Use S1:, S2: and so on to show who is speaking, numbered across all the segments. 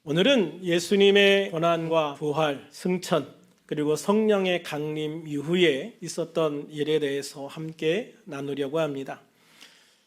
S1: 오늘은 예수님의 고난과 부활, 승천, 그리고 성령의 강림 이후에 있었던 일에 대해서 함께 나누려고 합니다.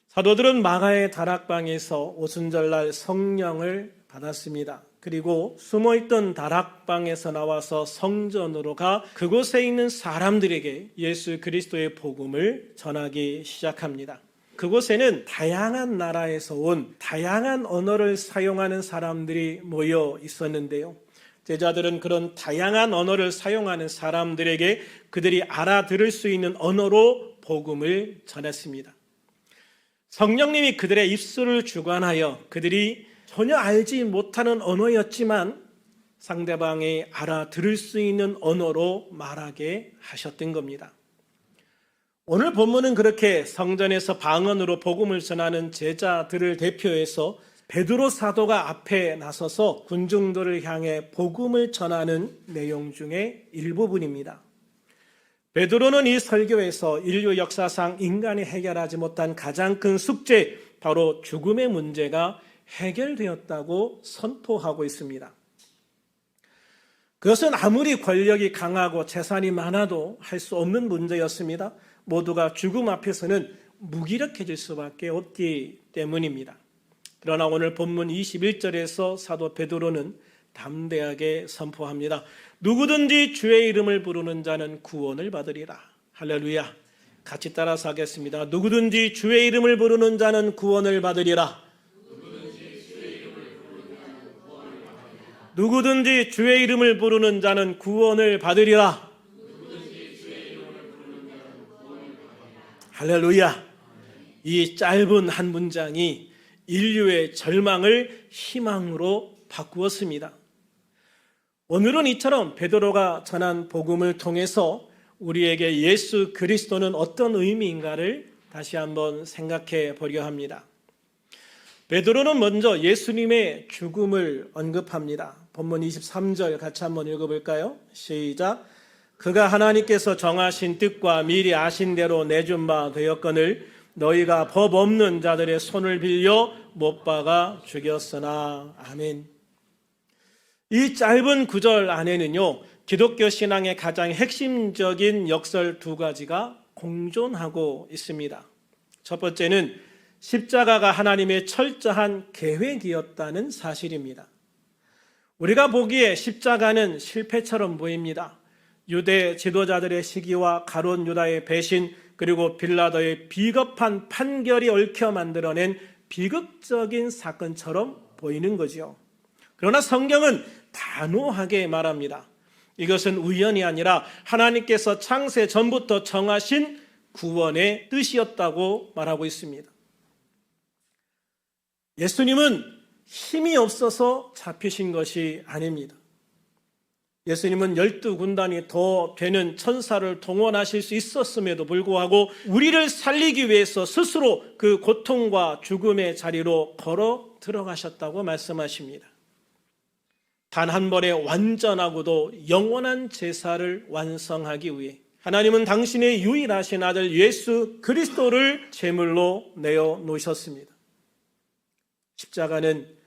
S1: 사도들은 마가의 다락방에서 오순절날 성령을 받았습니다. 그리고 숨어있던 다락방에서 나와서 성전으로 가 그곳에 있는 사람들에게 예수 그리스도의 복음을 전하기 시작합니다. 그곳에는 다양한 나라에서 온 다양한 언어를 사용하는 사람들이 모여 있었는데요. 제자들은 그런 다양한 언어를 사용하는 사람들에게 그들이 알아들을 수 있는 언어로 복음을 전했습니다. 성령님이 그들의 입술을 주관하여 그들이 전혀 알지 못하는 언어였지만 상대방이 알아들을 수 있는 언어로 말하게 하셨던 겁니다. 오늘 본문은 그렇게 성전에서 방언으로 복음을 전하는 제자들을 대표해서 베드로 사도가 앞에 나서서 군중들을 향해 복음을 전하는 내용 중에 일부분입니다. 베드로는 이 설교에서 인류 역사상 인간이 해결하지 못한 가장 큰 숙제, 바로 죽음의 문제가 해결되었다고 선포하고 있습니다. 그것은 아무리 권력이 강하고 재산이 많아도 할 수 없는 문제였습니다. 모두가 죽음 앞에서는 무기력해질 수밖에 없기 때문입니다. 그러나 오늘 본문 21절에서 사도 베드로는 담대하게 선포합니다. 누구든지 주의 이름을 부르는 자는 구원을 받으리라. 할렐루야. 같이 따라서 하겠습니다. 누구든지 주의 이름을 부르는 자는 구원을 받으리라. 누구든지 주의 이름을 부르는 자는 구원을 받으리라. 할렐루야. 이 짧은 한 문장이 인류의 절망을 희망으로 바꾸었습니다. 오늘은 이처럼 베드로가 전한 복음을 통해서 우리에게 예수 그리스도는 어떤 의미인가를 다시 한번 생각해 보려 합니다. 베드로는 먼저 예수님의 죽음을 언급합니다. 본문 23절 같이 한번 읽어볼까요? 시작. 그가 하나님께서 정하신 뜻과 미리 아신 대로 내준 바 되었거늘 너희가 법 없는 자들의 손을 빌려 못 박아 죽였으나. 아멘. 이 짧은 구절 안에는요, 기독교 신앙의 가장 핵심적인 역설 두 가지가 공존하고 있습니다. 첫 번째는 십자가가 하나님의 철저한 계획이었다는 사실입니다. 우리가 보기에 십자가는 실패처럼 보입니다. 유대 지도자들의 시기와 가룟 유다의 배신, 그리고 빌라도의 비겁한 판결이 얽혀 만들어낸 비극적인 사건처럼 보이는 거죠. 그러나 성경은 단호하게 말합니다. 이것은 우연이 아니라 하나님께서 창세 전부터 정하신 구원의 뜻이었다고 말하고 있습니다. 예수님은 힘이 없어서 잡히신 것이 아닙니다. 예수님은 12군단이 더 되는 천사를 동원하실 수 있었음에도 불구하고 우리를 살리기 위해서 스스로 그 고통과 죽음의 자리로 걸어 들어가셨다고 말씀하십니다. 단 한 번의 완전하고도 영원한 제사를 완성하기 위해 하나님은 당신의 유일하신 아들 예수 그리스도를 제물로 내어 놓으셨습니다. 십자가는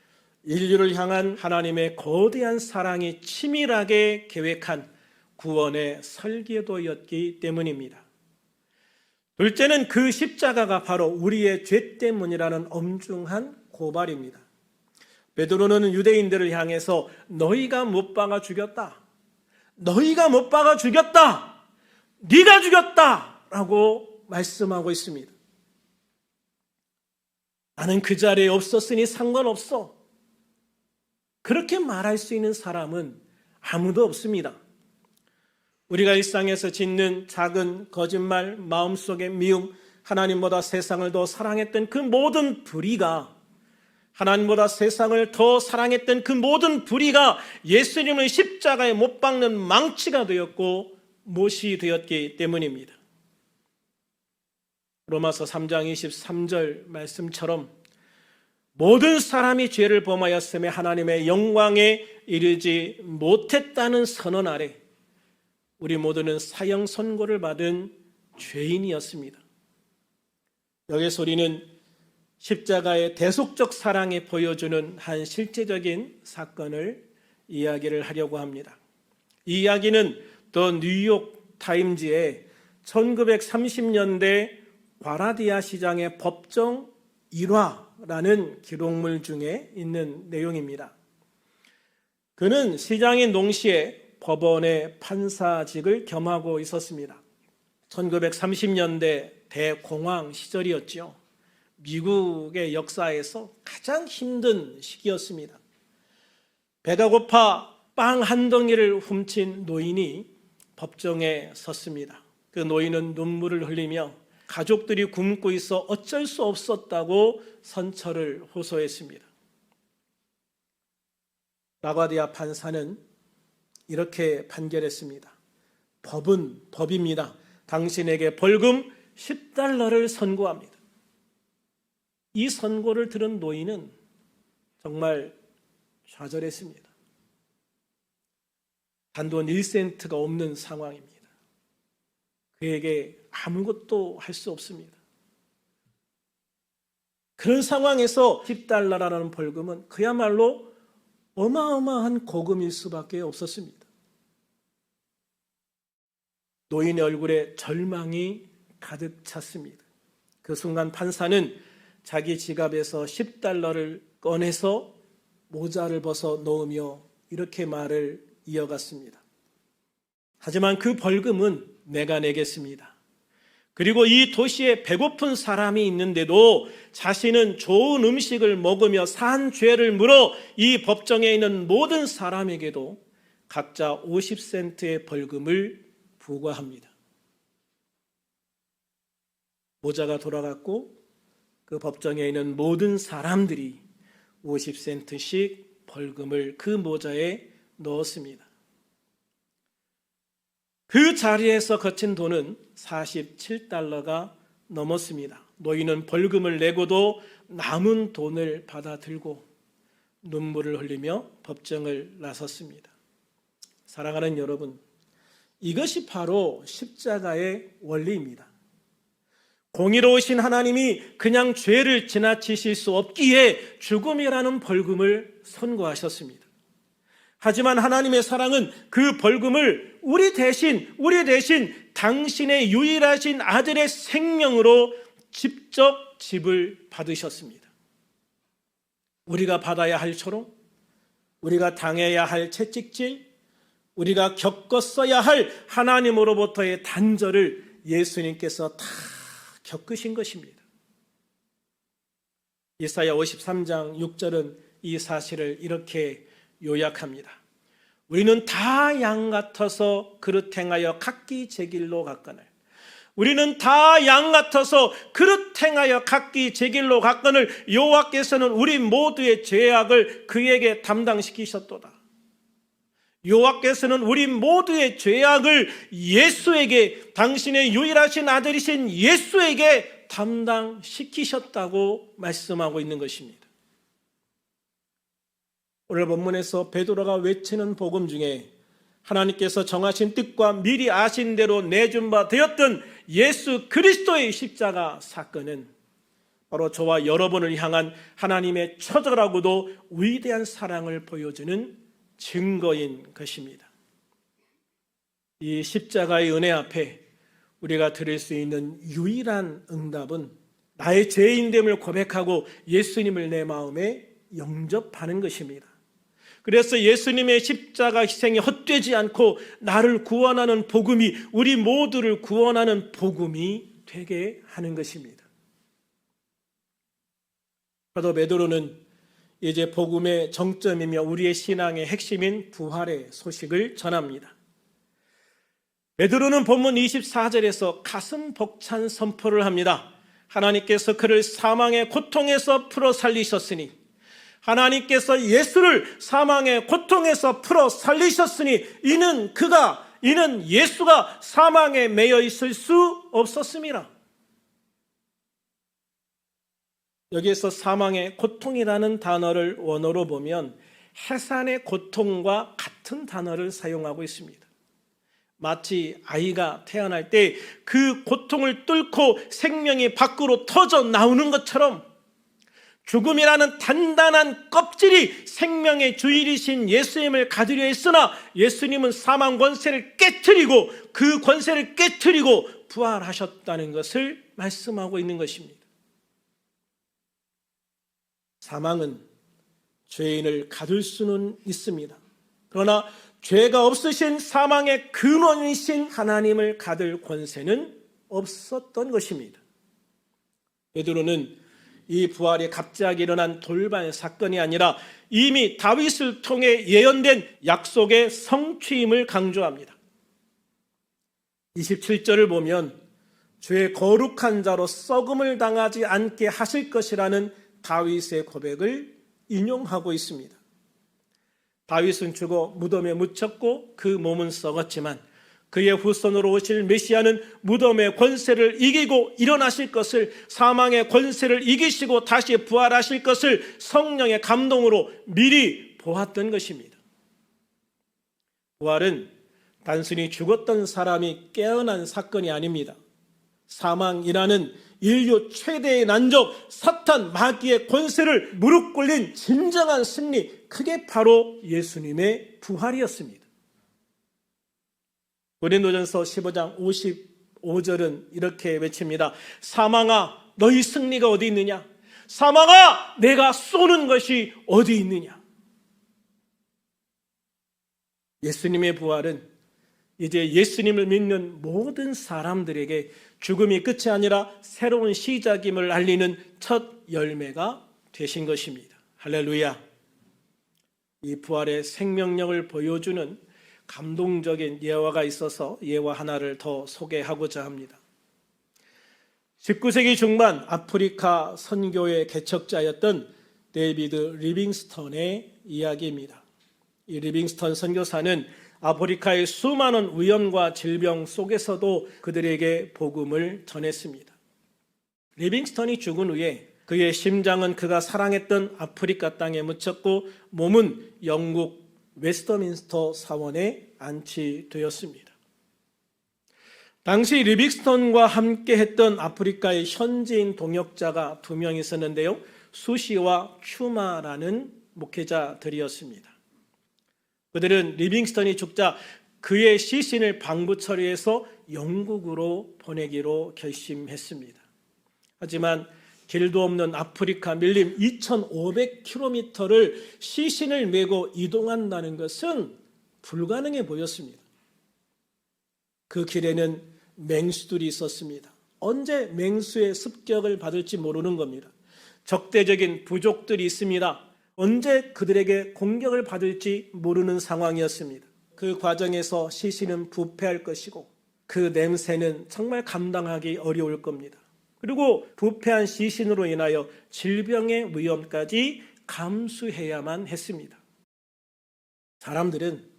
S1: 인류를 향한 하나님의 거대한 사랑이 치밀하게 계획한 구원의 설계도였기 때문입니다. 둘째는 그 십자가가 바로 우리의 죄 때문이라는 엄중한 고발입니다. 베드로는 유대인들을 향해서 너희가 못 박아 죽였다. 너희가 못 박아 죽였다. 네가 죽였다. 라고 말씀하고 있습니다. 나는 그 자리에 없었으니 상관없어. 그렇게 말할 수 있는 사람은 아무도 없습니다. 우리가 일상에서 짓는 작은 거짓말, 마음속의 미움, 하나님보다 세상을 더 사랑했던 그 모든 불의가, 하나님보다 세상을 더 사랑했던 그 모든 불의가 예수님을 십자가에 못 박는 망치가 되었고 못이 되었기 때문입니다. 로마서 3장 23절 말씀처럼 모든 사람이 죄를 범하였으며 하나님의 영광에 이르지 못했다는 선언 아래 우리 모두는 사형 선고를 받은 죄인이었습니다. 여기서 우리는 십자가의 대속적 사랑이 보여주는 한 실제적인 사건을 이야기를 하려고 합니다. 이 이야기는 더 뉴욕 타임즈의 1930년대 과라디아 시장의 법정 일화라는 기록물 중에 있는 내용입니다. 그는 시장인 농시에 법원의 판사직을 겸하고 있었습니다. 1930년대 대공황 시절이었죠. 미국의 역사에서 가장 힘든 시기였습니다. 배가 고파 빵 한 덩이를 훔친 노인이 법정에 섰습니다. 그 노인은 눈물을 흘리며 가족들이 굶고 있어 어쩔 수 없었다고 선처를 호소했습니다. 라과디아 판사는 이렇게 판결했습니다. 법은 법입니다. 당신에게 벌금 10달러를 선고합니다. 이 선고를 들은 노인은 정말 좌절했습니다. 단돈 1센트가 없는 상황입니다. 그에게 아무것도 할 수 없습니다. 그런 상황에서 10달러라는 벌금은 그야말로 어마어마한 고금일 수밖에 없었습니다. 노인의 얼굴에 절망이 가득 찼습니다. 그 순간 판사는 자기 지갑에서 10달러를 꺼내서 모자를 벗어 놓으며 이렇게 말을 이어갔습니다. 하지만 그 벌금은 내가 내겠습니다. 그리고 이 도시에 배고픈 사람이 있는데도 자신은 좋은 음식을 먹으며 산 죄를 물어 이 법정에 있는 모든 사람에게도 각자 50센트의 벌금을 부과합니다. 모자가 돌아갔고 그 법정에 있는 모든 사람들이 50센트씩 벌금을 그 모자에 넣었습니다. 그 자리에서 거친 돈은 47달러가 넘었습니다. 노인은 벌금을 내고도 남은 돈을 받아 들고 눈물을 흘리며 법정을 나섰습니다. 사랑하는 여러분, 이것이 바로 십자가의 원리입니다. 공의로우신 하나님이 그냥 죄를 지나치실 수 없기에 죽음이라는 벌금을 선고하셨습니다. 하지만 하나님의 사랑은 그 벌금을 우리 대신 당신의 유일하신 아들의 생명으로 직접 지불 받으셨습니다. 우리가 받아야 할 초롱, 우리가 당해야 할 채찍질, 우리가 겪었어야 할 하나님으로부터의 단절을 예수님께서 다 겪으신 것입니다. 이사야 53장 6절은 이 사실을 이렇게 요약합니다. 우리는 다 양 같아서 그릇 행하여 각기 제 길로 갔거늘. 우리는 다 양 같아서 그릇 행하여 각기 제 길로 갔거늘. 여호와께서는 우리 모두의 죄악을 그에게 담당시키셨도다. 여호와께서는 우리 모두의 죄악을 예수에게, 당신의 유일하신 아들이신 예수에게 담당시키셨다고 말씀하고 있는 것입니다. 오늘 본문에서 베드로가 외치는 복음 중에 하나님께서 정하신 뜻과 미리 아신 대로 내준 바 되었던 예수 그리스도의 십자가 사건은 바로 저와 여러분을 향한 하나님의 처절하고도 위대한 사랑을 보여주는 증거인 것입니다. 이 십자가의 은혜 앞에 우리가 드릴 수 있는 유일한 응답은 나의 죄인됨을 고백하고 예수님을 내 마음에 영접하는 것입니다. 그래서 예수님의 십자가 희생이 헛되지 않고 나를 구원하는 복음이, 우리 모두를 구원하는 복음이 되게 하는 것입니다. 사도 베드로는 이제 복음의 정점이며 우리의 신앙의 핵심인 부활의 소식을 전합니다. 베드로는 본문 24절에서 가슴 벅찬 선포를 합니다. 하나님께서 그를 사망의 고통에서 풀어 살리셨으니, 하나님께서 예수를 사망의 고통에서 풀어 살리셨으니 이는 예수가 사망에 매여 있을 수 없었습니다. 여기에서 사망의 고통이라는 단어를 원어로 보면 해산의 고통과 같은 단어를 사용하고 있습니다. 마치 아이가 태어날 때 그 고통을 뚫고 생명이 밖으로 터져 나오는 것처럼 죽음이라는 단단한 껍질이 생명의 주인이신 예수님을 가두려 했으나 예수님은 사망 권세를 깨트리고 그 권세를 깨트리고 부활하셨다는 것을 말씀하고 있는 것입니다. 사망은 죄인을 가둘 수는 있습니다. 그러나 죄가 없으신 사망의 근원이신 하나님을 가둘 권세는 없었던 것입니다. 베드로는 이 부활이 갑자기 일어난 돌발 사건이 아니라 이미 다윗을 통해 예언된 약속의 성취임을 강조합니다. 27절을 보면 주의 거룩한 자로 썩음을 당하지 않게 하실 것이라는 다윗의 고백을 인용하고 있습니다. 다윗은 죽어 무덤에 묻혔고 그 몸은 썩었지만 그의 후손으로 오실 메시아는 무덤의 권세를 이기고 일어나실 것을, 사망의 권세를 이기시고 다시 부활하실 것을 성령의 감동으로 미리 보았던 것입니다. 부활은 단순히 죽었던 사람이 깨어난 사건이 아닙니다. 사망이라는 인류 최대의 난적, 사탄 마귀의 권세를 무릎 꿇린 진정한 승리, 그게 바로 예수님의 부활이었습니다. 고린도전서 15장 55절은 이렇게 외칩니다. 사망아, 너희 승리가 어디 있느냐? 사망아, 내가 쏘는 것이 어디 있느냐? 예수님의 부활은 이제 예수님을 믿는 모든 사람들에게 죽음이 끝이 아니라 새로운 시작임을 알리는 첫 열매가 되신 것입니다. 할렐루야. 이 부활의 생명력을 보여주는 감동적인 예화가 있어서 예화 하나를 더 소개하고자 합니다. 19세기 중반 아프리카 선교의 개척자였던 데이비드 리빙스턴의 이야기입니다. 이 리빙스턴 선교사는 아프리카의 수많은 위험과 질병 속에서도 그들에게 복음을 전했습니다. 리빙스턴이 죽은 후에 그의 심장은 그가 사랑했던 아프리카 땅에 묻혔고 몸은 영국 웨스터민스터 사원에 안치되었습니다. 당시 리빙스턴과 함께 했던 아프리카의 현지인 동역자가 2명 있었는데요. 수시와 추마라는 목회자들이었습니다. 그들은 리빙스턴이 죽자 그의 시신을 방부 처리해서 영국으로 보내기로 결심했습니다. 하지만 길도 없는 아프리카 밀림 2,500km를 시신을 메고 이동한다는 것은 불가능해 보였습니다. 그 길에는 맹수들이 있었습니다. 언제 맹수의 습격을 받을지 모르는 겁니다. 적대적인 부족들이 있습니다. 언제 그들에게 공격을 받을지 모르는 상황이었습니다. 그 과정에서 시신은 부패할 것이고 그 냄새는 정말 감당하기 어려울 겁니다. 그리고 부패한 시신으로 인하여 질병의 위험까지 감수해야만 했습니다. 사람들은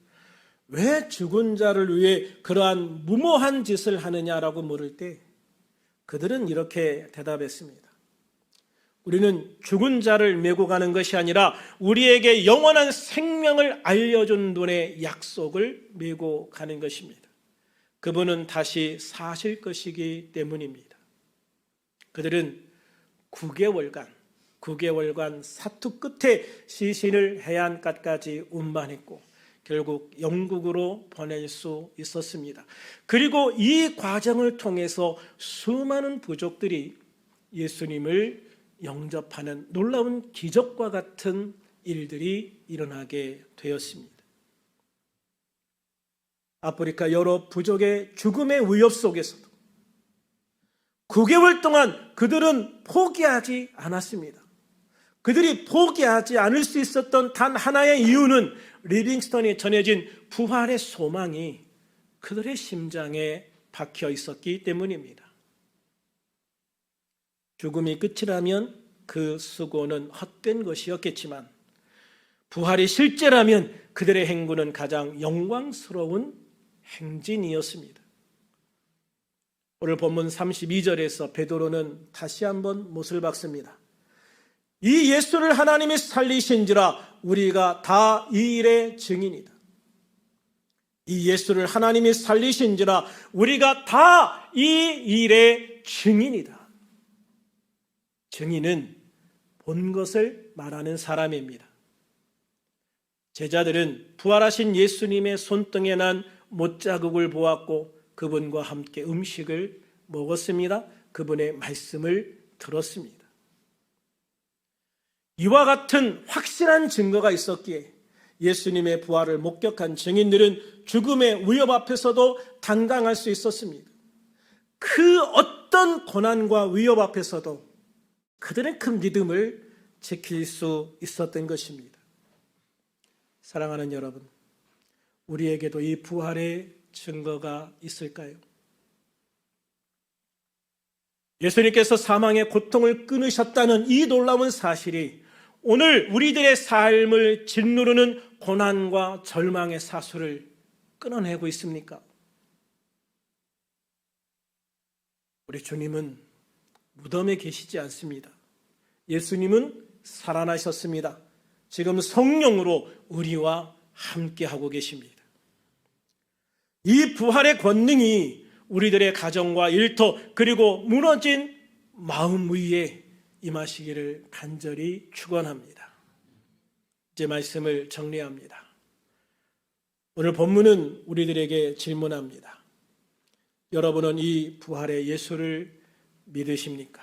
S1: 왜 죽은 자를 위해 그러한 무모한 짓을 하느냐라고 물을 때 그들은 이렇게 대답했습니다. 우리는 죽은 자를 메고 가는 것이 아니라 우리에게 영원한 생명을 알려준 분의 약속을 메고 가는 것입니다. 그분은 다시 사실 것이기 때문입니다. 그들은 9개월간 사투 끝에 시신을 해안가까지 운반했고 결국 영국으로 보낼 수 있었습니다. 그리고 이 과정을 통해서 수많은 부족들이 예수님을 영접하는 놀라운 기적과 같은 일들이 일어나게 되었습니다. 아프리카 여러 부족의 죽음의 위협 속에서도 9개월 동안 그들은 포기하지 않았습니다. 그들이 포기하지 않을 수 있었던 단 하나의 이유는 리빙스턴이 전해진 부활의 소망이 그들의 심장에 박혀 있었기 때문입니다. 죽음이 끝이라면 그 수고는 헛된 것이었겠지만 부활이 실제라면 그들의 행군은 가장 영광스러운 행진이었습니다. 오늘 본문 32절에서 베드로는 다시 한번 못을 박습니다. 이 예수를 하나님이 살리신지라 우리가 다 이 일의 증인이다. 이 예수를 하나님이 살리신지라 우리가 다 이 일의 증인이다. 증인은 본 것을 말하는 사람입니다. 제자들은 부활하신 예수님의 손등에 난 못자국을 보았고 그분과 함께 음식을 먹었습니다. 그분의 말씀을 들었습니다. 이와 같은 확실한 증거가 있었기에 예수님의 부활을 목격한 증인들은 죽음의 위협 앞에서도 당당할 수 있었습니다. 그 어떤 고난과 위협 앞에서도 그들의 큰 믿음을 지킬 수 있었던 것입니다. 사랑하는 여러분, 우리에게도 이 부활의 증거가 있을까요? 예수님께서 사망의 고통을 끊으셨다는 이 놀라운 사실이 오늘 우리들의 삶을 짓누르는 고난과 절망의 사슬을 끊어내고 있습니까? 우리 주님은 무덤에 계시지 않습니다. 예수님은 살아나셨습니다. 지금 성령으로 우리와 함께하고 계십니다. 이 부활의 권능이 우리들의 가정과 일터 그리고 무너진 마음 위에 임하시기를 간절히 축원합니다. 이제 말씀을 정리합니다. 오늘 본문은 우리들에게 질문합니다. 여러분은 이 부활의 예수를 믿으십니까?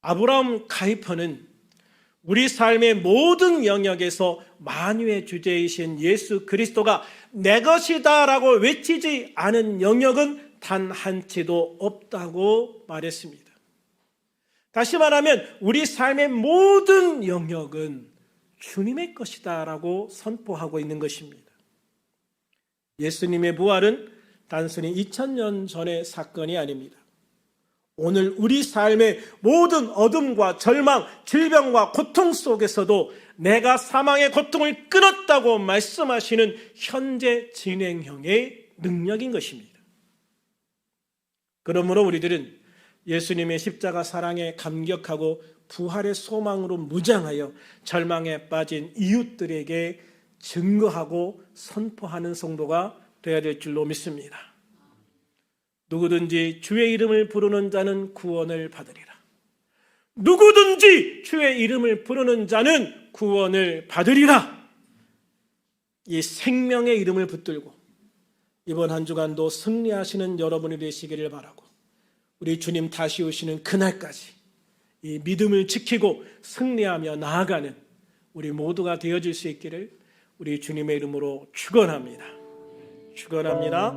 S1: 아브라함 카이퍼는 우리 삶의 모든 영역에서 만유의 주제이신 예수 그리스도가 내 것이다 라고 외치지 않은 영역은 단 한 채도 없다고 말했습니다. 다시 말하면 우리 삶의 모든 영역은 주님의 것이다 라고 선포하고 있는 것입니다. 예수님의 부활은 단순히 2000년 전의 사건이 아닙니다. 오늘 우리 삶의 모든 어둠과 절망, 질병과 고통 속에서도 내가 사망의 고통을 끊었다고 말씀하시는 현재 진행형의 능력인 것입니다. 그러므로 우리들은 예수님의 십자가 사랑에 감격하고 부활의 소망으로 무장하여 절망에 빠진 이웃들에게 증거하고 선포하는 성도가 되어야 될 줄로 믿습니다. 누구든지 주의 이름을 부르는 자는 구원을 받으리라. 누구든지 주의 이름을 부르는 자는 구원을 받으리라. 이 생명의 이름을 붙들고 이번 한 주간도 승리하시는 여러분이 되시기를 바라고 우리 주님 다시 오시는 그날까지 이 믿음을 지키고 승리하며 나아가는 우리 모두가 되어질 수 있기를 우리 주님의 이름으로 축원합니다. 축원합니다.